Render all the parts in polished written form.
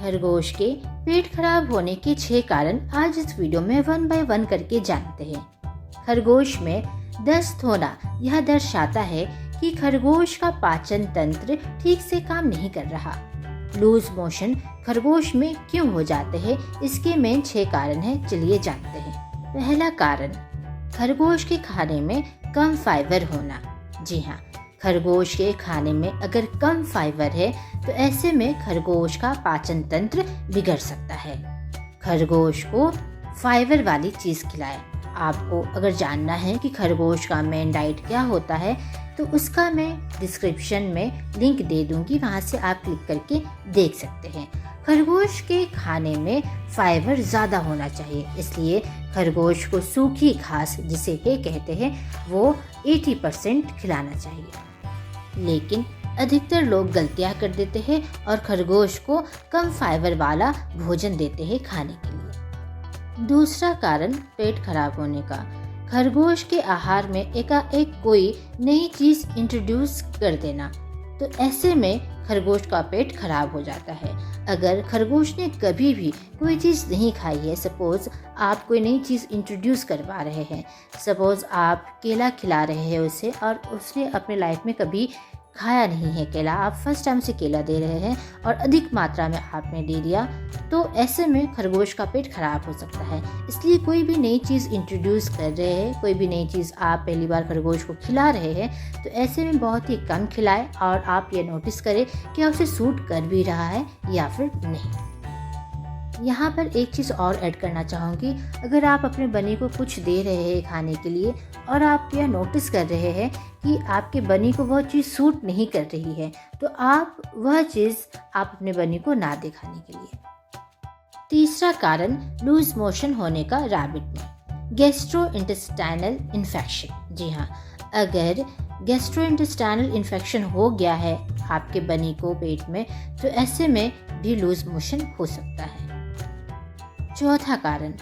खरगोश के पेट खराब होने के 6 कारण आज इस वीडियो में 1 बाय 1 करके जानते हैं। खरगोश में दस्त होना यह दर्शाता है कि खरगोश का पाचन तंत्र ठीक से काम नहीं कर रहा। लूज मोशन खरगोश में क्यों हो जाते हैं, इसके मेन 6 कारण हैं। चलिए जानते हैं। पहला कारण, खरगोश के खाने में कम फाइबर होना। जी हाँ, खरगोश के खाने में अगर कम फाइबर है तो ऐसे में खरगोश का पाचन तंत्र बिगड़ सकता है। खरगोश को फाइबर वाली चीज़ खिलाएं। आपको अगर जानना है कि खरगोश का मेन डाइट क्या होता है तो उसका मैं डिस्क्रिप्शन में लिंक दे दूंगी, वहाँ से आप क्लिक करके देख सकते हैं। खरगोश के खाने में फाइबर ज़्यादा होना चाहिए, इसलिए खरगोश को सूखी घास जिसे हे कहते हैं वो 80% खिलाना चाहिए। लेकिन अधिकतर लोग गलतियां कर देते हैं और खरगोश को कम फाइबर वाला भोजन देते हैं खाने के लिए। दूसरा कारण, पेट खराब होने का। खरगोश के आहार में एकाएक कोई नई चीज़ इंट्रोड्यूस कर देना, तो ऐसे में खरगोश का पेट खराब हो जाता है। अगर खरगोश ने कभी भी कोई चीज़ नहीं खाई है, सपोज़ आप कोई नई चीज़ इंट्रोड्यूस करवा रहे हैं, सपोज़ आप केला खिला रहे हैं उसे और उसने अपने लाइफ में कभी खाया नहीं है केला, आप फर्स्ट टाइम से केला दे रहे हैं और अधिक मात्रा में आपने दे दिया, तो ऐसे में खरगोश का पेट खराब हो सकता है। इसलिए कोई भी नई चीज़ इंट्रोड्यूस कर रहे हैं, कोई भी नई चीज़ आप पहली बार खरगोश को खिला रहे हैं, तो ऐसे में बहुत ही कम खिलाएं और आप ये नोटिस करें कि उसे सूट कर भी रहा है या फिर नहीं। यहाँ पर एक चीज़ और ऐड करना चाहूँगी, अगर आप अपने बनी को कुछ दे रहे हैं खाने के लिए और आप यह नोटिस कर रहे हैं कि आपके बनी को वह चीज़ सूट नहीं कर रही है, तो आप वह चीज़ आप अपने बनी को ना दे खाने के लिए। तीसरा कारण, लूज मोशन होने का रैबिट में। Gastrointestinal infection. जी हाँ, अगर गैस्ट्रोइंटेस्टाइनल इन्फेक्शन हो गया है आपके बनी को पेट में, तो ऐसे में भी लूज मोशन हो सकता है। चौथा कारण,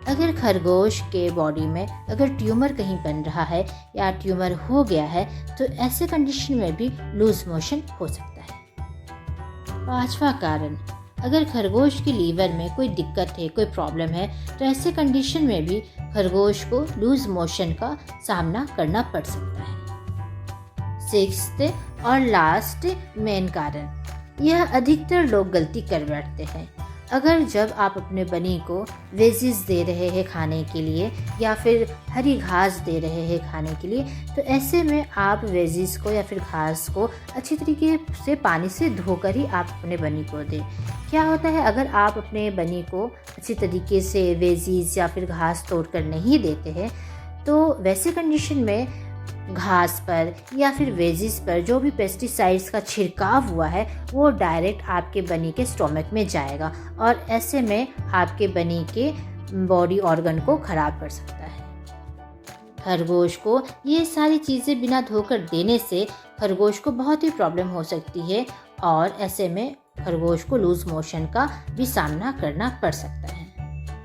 अगर खरगोश के बॉडी में अगर ट्यूमर कहीं बन रहा है या ट्यूमर हो गया है, तो ऐसे कंडीशन में भी लूज मोशन हो सकता है। पांचवा कारण, अगर खरगोश के लीवर में कोई दिक्कत है, कोई प्रॉब्लम है, तो ऐसे कंडीशन में भी खरगोश को लूज मोशन का सामना करना पड़ सकता है। सिक्स्थ और लास्ट मेन कारण, यह अधिकतर लोग गलती कर बैठते हैं। अगर जब आप अपने बनी को वेजिस दे रहे हैं खाने के लिए या फिर हरी घास दे रहे हैं खाने के लिए, तो ऐसे में आप वेजिस को या फिर घास को अच्छी तरीके से पानी से धोकर ही आप अपने बनी को दें। क्या होता है, अगर आप अपने बनी को अच्छी तरीके से वेजिस या फिर घास तोड़कर नहीं देते हैं, तो वैसे कंडीशन में घास पर या फिर वेजिस पर जो भी पेस्टिसाइड्स का छिड़काव हुआ है वो डायरेक्ट आपके बनी के स्टोमक में जाएगा और ऐसे में आपके बनी के बॉडी ऑर्गन को खराब कर सकता है। खरगोश को ये सारी चीज़ें बिना धोकर देने से खरगोश को बहुत ही प्रॉब्लम हो सकती है और ऐसे में खरगोश को लूज मोशन का भी सामना करना पड़ सकता है।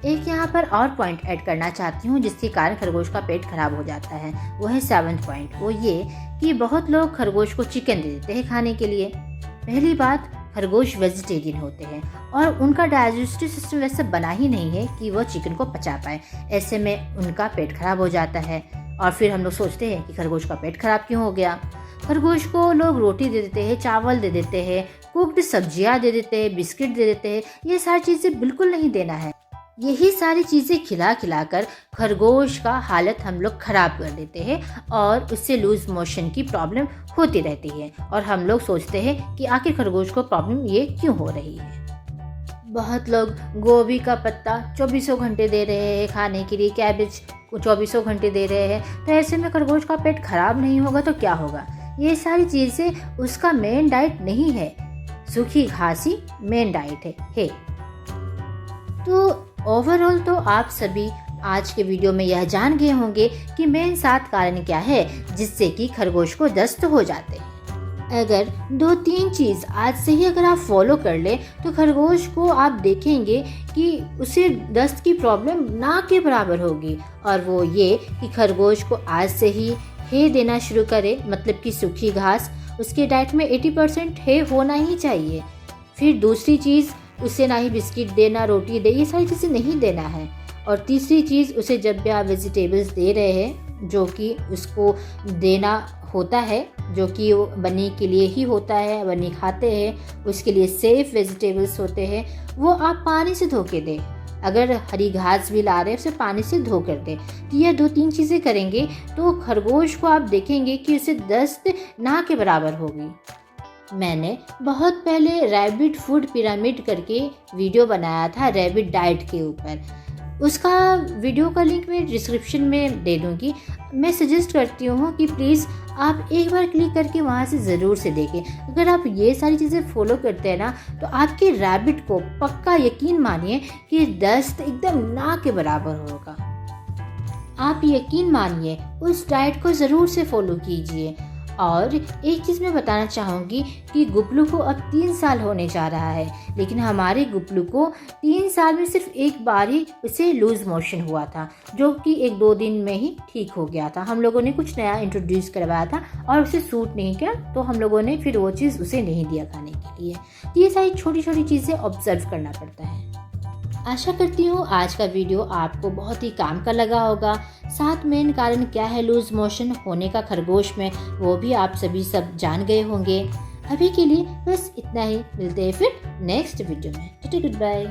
एक यहाँ पर और पॉइंट ऐड करना चाहती हूँ जिसके कारण खरगोश का पेट खराब हो जाता है, वो है 7th पॉइंट। वो ये कि बहुत लोग खरगोश को चिकन दे देते हैं खाने के लिए। पहली बात, खरगोश वेजिटेरियन होते हैं और उनका डाइजेस्टिव सिस्टम वैसे बना ही नहीं है कि वो चिकन को पचा पाए, ऐसे में उनका पेट खराब हो जाता है और फिर हम लोग सोचते हैं कि खरगोश का पेट खराब क्यों हो गया। खरगोश को लोग रोटी दे देते हैं, चावल दे देते हैं, कुक्ड सब्जियाँ दे देते हैं, बिस्किट दे देते हैं। ये सारी चीज़ें बिल्कुल नहीं देना है। यही सारी चीज़ें खिला खिलाकर खरगोश का हालत हम लोग ख़राब कर देते हैं और उससे लूज मोशन की प्रॉब्लम होती रहती है और हम लोग सोचते हैं कि आखिर खरगोश को प्रॉब्लम ये क्यों हो रही है। बहुत लोग गोभी का पत्ता 24 घंटे दे रहे हैं खाने के लिए, कैबेज 24 घंटे दे रहे हैं, तो ऐसे में खरगोश का पेट खराब नहीं होगा तो क्या होगा। ये सारी चीज़ें उसका मेन डाइट नहीं है, सूखी घास ही मेन डाइट है। तो ओवरऑल तो आप सभी आज के वीडियो में यह जान गए होंगे कि मेन 7 कारण क्या है जिससे कि खरगोश को दस्त हो जाते हैं। अगर 2-3 चीज़ आज से ही अगर आप फॉलो कर ले तो खरगोश को आप देखेंगे कि उसे दस्त की प्रॉब्लम ना के बराबर होगी। और वो ये कि खरगोश को आज से ही हे देना शुरू करे, मतलब कि सूखी घास उसके डाइट में 80% हे होना ही चाहिए। फिर दूसरी चीज़, उसे ना ही बिस्किट देना, रोटी दे, ये सारी चीज़ें नहीं देना है। और तीसरी चीज़, उसे जब भी आप वेजिटेबल्स दे रहे हैं जो कि उसको देना होता है, जो कि वो बनी के लिए ही होता है, बनी खाते हैं, उसके लिए सेफ वेजिटेबल्स होते हैं, वो आप पानी से धो के दें। अगर हरी घास भी ला रहे हैं उसे पानी से धो कर दें। तो यह 2-3 चीज़ें करेंगे तो खरगोश को आप देखेंगे कि उसे दस्त ना के बराबर होगी। मैंने बहुत पहले रैबिट फूड पिरामिड करके वीडियो बनाया था रैबिट डाइट के ऊपर। उसका वीडियो का लिंक मैं डिस्क्रिप्शन में दे दूँगी। मैं सजेस्ट करती हूँ कि प्लीज़ आप एक बार क्लिक करके वहाँ से ज़रूर से देखें। अगर आप ये सारी चीज़ें फॉलो करते हैं ना, तो आपके रैबिट को पक्का यकीन मानिए कि दस्त एकदम ना के बराबर होगा। आप यकीन मानिए उस डाइट को ज़रूर से फॉलो कीजिए। और एक चीज़ मैं बताना चाहूँगी कि गुबलू को अब 3 साल होने जा रहा है, लेकिन हमारे गुबलू को 3 साल में सिर्फ एक बार ही उसे लूज़ मोशन हुआ था, जो कि 1-2 दिन में ही ठीक हो गया था। हम लोगों ने कुछ नया इंट्रोड्यूस करवाया था और उसे सूट नहीं किया, तो हम लोगों ने फिर वो चीज़ उसे नहीं दिया खाने के लिए। तो ये सारी छोटी छोटी चीज़ें ऑब्जर्व करना पड़ता है। आशा करती हूँ आज का वीडियो आपको बहुत ही काम का लगा होगा। 7 मेन कारण क्या है लूज मोशन होने का खरगोश में, वो भी आप सभी सब जान गए होंगे। अभी के लिए बस इतना ही, मिलते हैं फिर नेक्स्ट वीडियो में। Good bye.